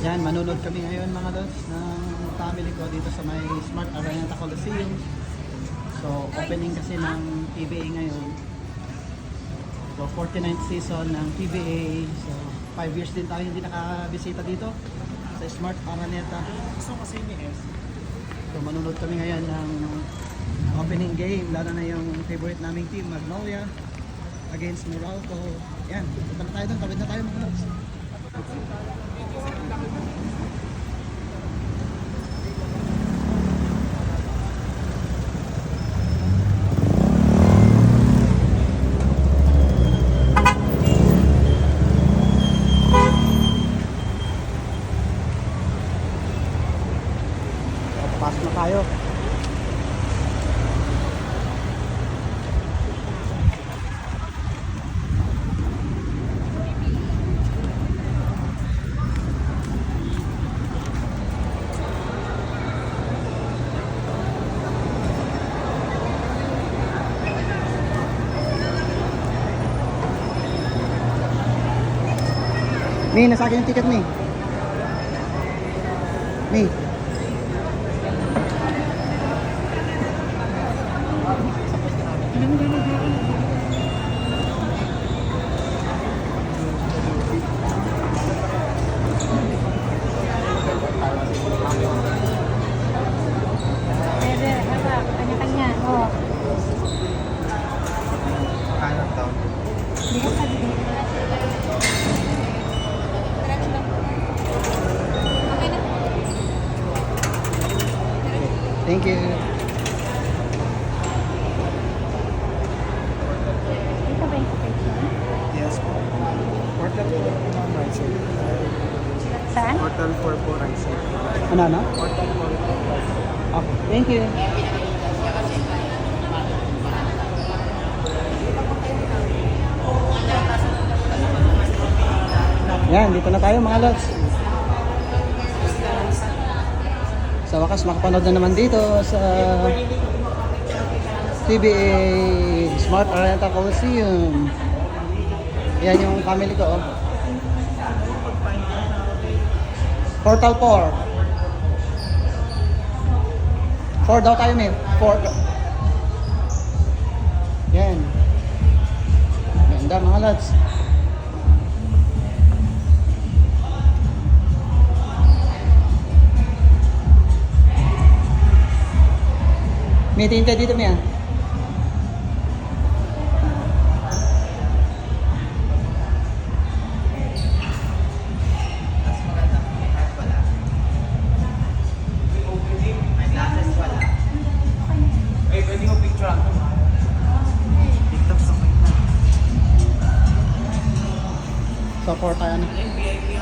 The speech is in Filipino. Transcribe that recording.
Yan, manunod kami ngayon mga lods ng family ko dito sa may Smart Araneta Coliseum. So, opening kasi ng PBA ngayon. So, 49th season ng PBA. So, 5 years din tayo hindi nakabisita dito sa Smart Araneta. Gusto ko kasi ni S. So, manunod kami ngayon ng opening game. Lalo na yung favorite naming team, Magnolia against Meralco. Yan, punta na tayo doon. Tawid na tayo mga lods. Pasok na tayo. May, nasa akin yung ticket, May. May. Pwede, haba, kanya-kanya. Oh. Kaya to. Hindi ka sabi dito. Okay na. Thank you. Ito ba yung picture? Yes po. Portal 4 po ma'am, right side. Saan? Portal 4 po, right side. Ano? Portal 4 po, right side. Okay, thank you. Yan, dito na tayo mga lods. Sa wakas, makapanood na naman dito sa PBA Smart Araneta Coliseum. Yan yung family ko. Oh. Portal 4. 4 daw tayo, May. 4. Yan. Ganda mga lads. May tinta dito, May. Ay, pwede mo picture ako. TikTok sa kanya. Support tayo. Ano? VIP